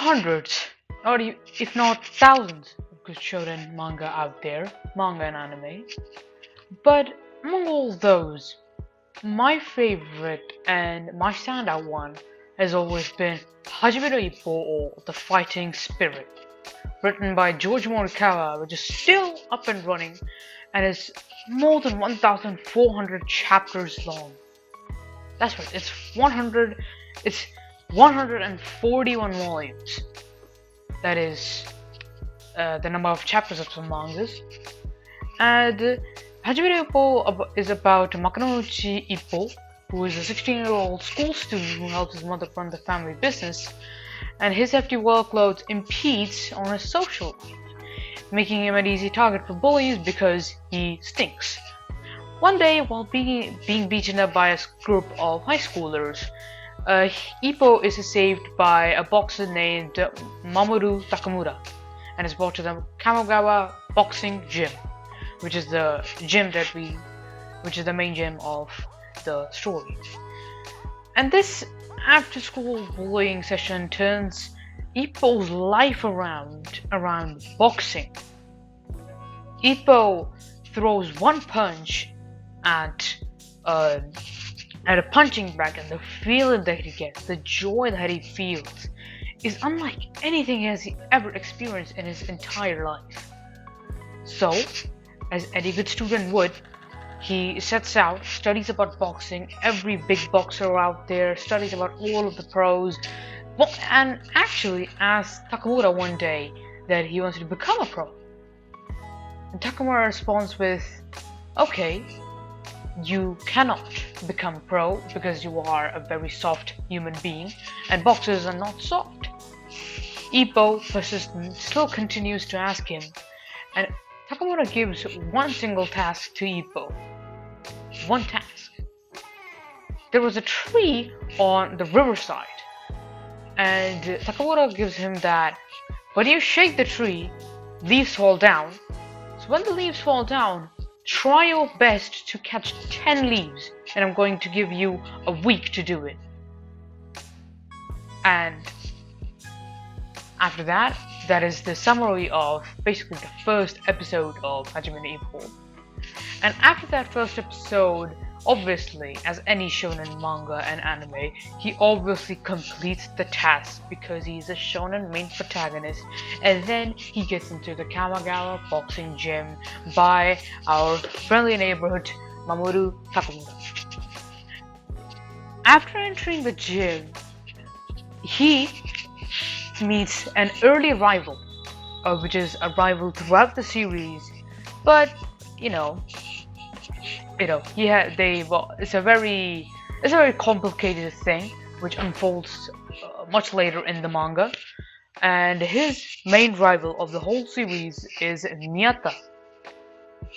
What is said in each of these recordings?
hundreds, or if not thousands, of good shonen manga out there, manga and anime. But among all those, my favorite and my standout one has always been Hajime no Ippo, or The Fighting Spirit, written by George Morikawa, which is still up and running and is more than 1,400 chapters long. That's right, it's 141 volumes. That is the number of chapters of some mangas. And Hajime no Ippo is about Makanouchi Ippo, who is a 16-year-old school student who helps his mother run the family business, and his hefty workload impedes on his social life, making him an easy target for bullies because he stinks. One day, while being beaten up by a group of high schoolers, Ippo is saved by a boxer named Mamoru Takamura and is brought to the Kamogawa Boxing Gym, which is the main gym of the story. And this after-school bullying session turns Ippo's life around boxing. Ippo throws one punch at a punching bag, and the feeling that he gets, the joy that he feels, is unlike anything he has ever experienced in his entire life. So, as any good student would, he sets out, studies about boxing, every big boxer out there, studies about all of the pros, and actually asks Takamura one day that he wants to become a pro. And Takamura responds with, okay, you cannot become pro because you are a very soft human being, and boxers are not soft. Ippo, persistent, still continues to ask him, and Takamura gives one single task to Ippo. One task. There was a tree on the riverside, and Takamura gives him that when you shake the tree, leaves fall down. So when the leaves fall down, try your best to catch 10 leaves, and I'm going to give you a week to do it. And after that, that is the summary of basically the first episode of Hajime no Ippo. And after that first episode, obviously, as any shonen manga and anime, he obviously completes the task because he's a shonen main protagonist, and then he gets into the Kamagawa boxing gym by our friendly neighborhood Mamoru Takamura. After entering the gym, he meets an early rival, which is a rival throughout the series, but it's a very complicated thing which unfolds much later in the manga, and his main rival of the whole series is Miyata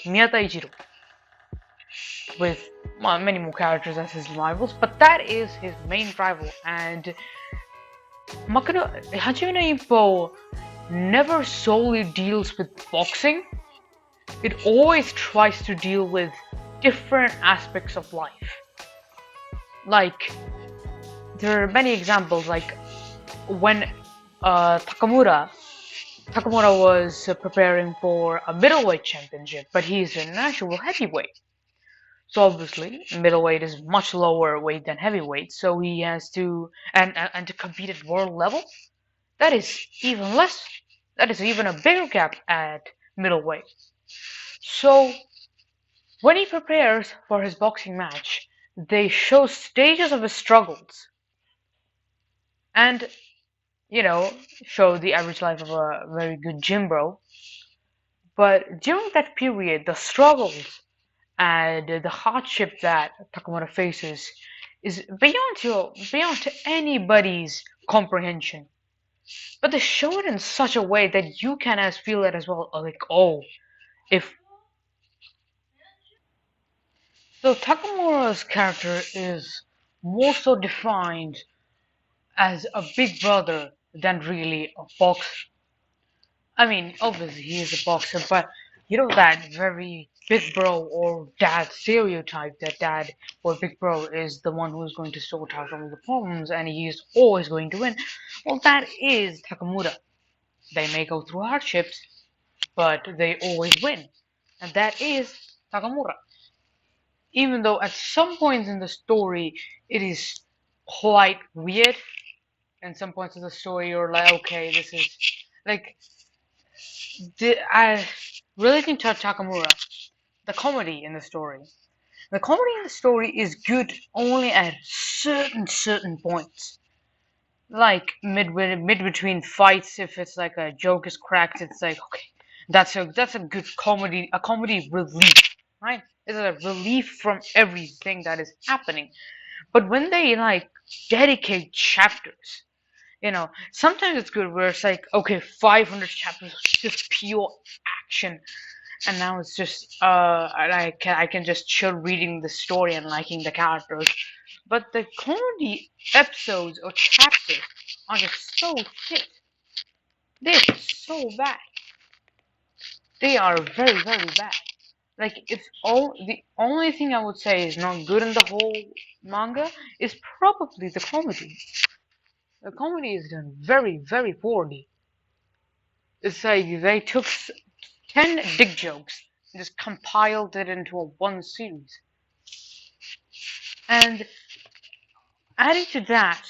Ichiro, with many more characters as his rivals, but that is his main rival. And Hajime no Ippo never solely deals with boxing. It always tries to deal with different aspects of life. Like, there are many examples, like when Takamura was preparing for a middleweight championship, but he's an actual heavyweight. So obviously, middleweight is much lower weight than heavyweight, so he has to, and to compete at world level, that is even less, that is even a bigger gap at middleweight. So, when he prepares for his boxing match, they show stages of his struggles, and, show the average life of a very good gym bro. But during that period, the struggles and the hardship that Takamura faces is beyond anybody's comprehension. But they show it in such a way that you can as feel it as well. Like, oh, if so, Takamura's character is more so defined as a big brother than really a boxer. I mean, obviously he is a boxer, but that very big bro or dad stereotype that dad or big bro is the one who's going to sort out all the problems and he's always going to win. Well, that is Takamura. They may go through hardships, but they always win. And that is Takamura. Even though at some points in the story it is quite weird, and some points of the story you're like, okay, this is like I relating to Takamura, the comedy in the story. The comedy in the story is good only at certain points. Like mid between fights, if it's like a joke is cracked, it's like okay, that's a good comedy, a comedy relief, right? It's a relief from everything that is happening. But when they like dedicate chapters, sometimes it's good where it's like okay, 500 chapters of just pure action, and now it's just I can just chill reading the story and liking the characters. But the comedy episodes or chapters are just so shit. They're so bad. They are very bad. Like it's all the only thing I would say is not good in the whole manga is probably the comedy. The comedy is done very poorly. It's like they took 10 dick jokes and just compiled it into a one series. And adding to that,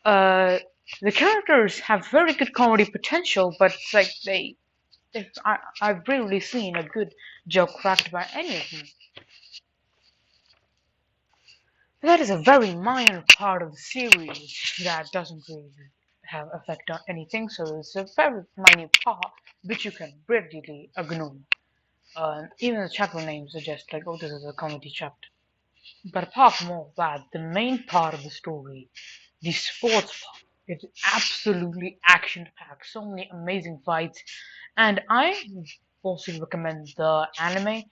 uh, the characters have very good comedy potential, but it's like I've rarely seen a good joke cracked by any of them. That is a very minor part of the series that doesn't really have effect on anything, so it's a very minor part which you can readily ignore. Even the chapter name suggests like, oh, this is a comedy chapter. But apart from all that, the main part of the story, the sports part, it's absolutely action-packed. So many amazing fights, and I also recommend the anime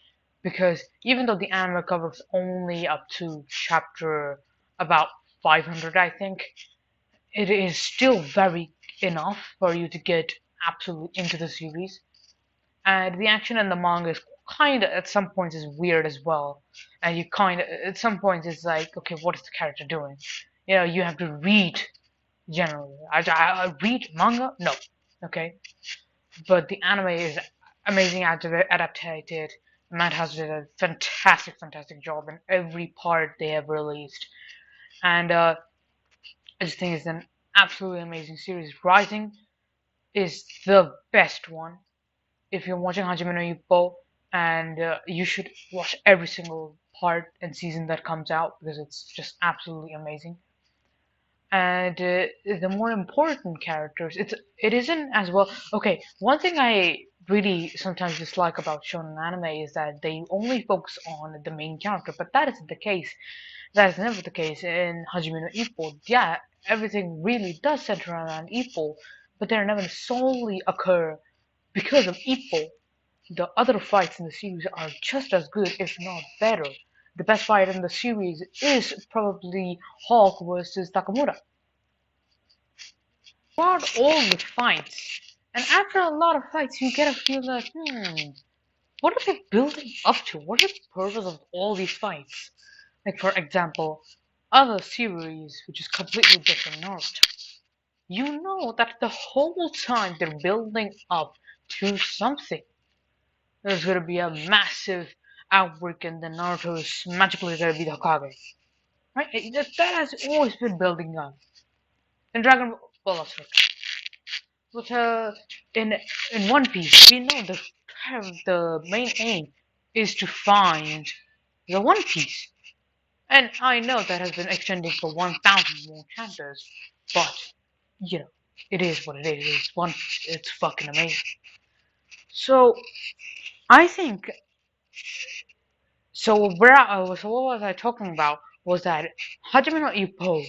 because even though the anime covers only up to chapter about 500, I think, it is still very enough for you to get absolutely into the series. And the action in the manga is kind of at some points is weird as well, and you kind of at some points it's like, okay, what is the character doing? You have to read generally. I read manga, no, okay, but the anime is amazing adapted. Madhouse did a fantastic job in every part they have released, and I just think it's an absolutely amazing series. Rising is the best one if you're watching Hajime no Ippo, and you should watch every single part and season that comes out because it's just absolutely amazing. And the more important characters, it isn't as well. Okay, one thing I really sometimes dislike about shonen anime is that they only focus on the main character, but that isn't the case. That is never the case in Hajime no Ippo. Yeah, everything really does center around Ippo, but they never solely occur because of Ippo. The other fights in the series are just as good, if not better. The best fight in the series is probably Hulk versus Takamura. Throughout all the fights, and after a lot of fights, you get a feel like, what are they building up to? What is the purpose of all these fights? Like, for example, other series, which is completely different, Naruto. You know that the whole time they're building up to something. There's gonna be a massive outbreak and then Naruto is magically gonna be the Hokage. Right? That has always been building up. In Dragon Ball, well, but in One Piece, we know the main aim is to find the One Piece. And I know that has been extending for 1,000 more chapters, but it is what it is. It's One Piece. It's fucking amazing. So I think so what was I talking about was that Hajime no Ippo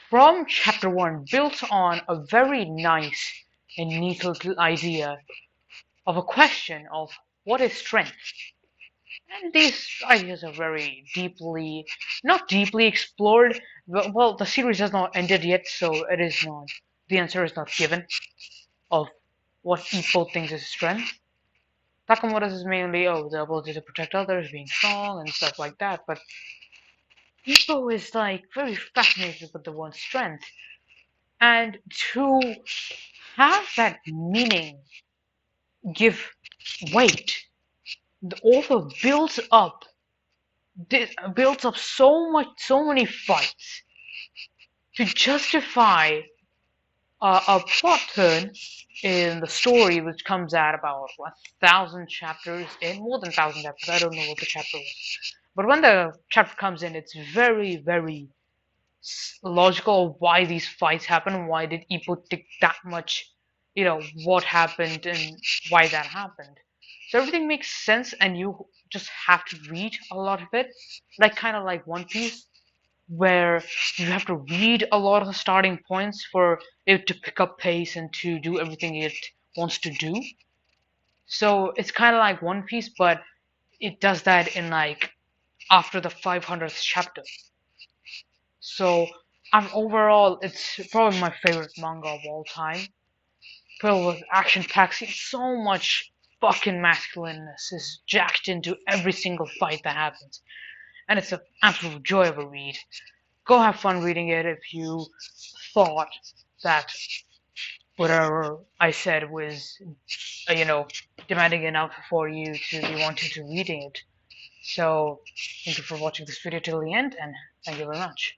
from chapter 1 built on a very nice and neat little idea of a question of what is strength. And these ideas are very deeply, not deeply explored. Well, the series has not ended yet, so it is not, the answer is not given of what Ippo thinks is strength. Takamoto's is mainly, oh, the ability to protect others, being strong, and stuff like that, but Ippo is like very fascinated with the one's strength. And to have that meaning give weight, the author builds up so many fights to justify a plot turn in the story, which comes at about 1,000 chapters in, more than 1,000 chapters. I don't know what the chapter was, but when the chapter comes in, it's very, very logical of why these fights happen. Why did Ippo take that much? What happened and why that happened. So everything makes sense, and you just have to read a lot of it, like kind of like One Piece, where you have to read a lot of the starting points for it to pick up pace and to do everything it wants to do. So it's kind of like One Piece, but it does that in like after the 500th chapter. So overall, it's probably my favorite manga of all time. Filled with action-packed scenes, so much fucking masculineness is jacked into every single fight that happens, and it's an absolute joy of a read. Go have fun reading it if you thought that whatever I said was, demanding enough for you to be wanting to reading it. So, thank you for watching this video till the end, and thank you very much.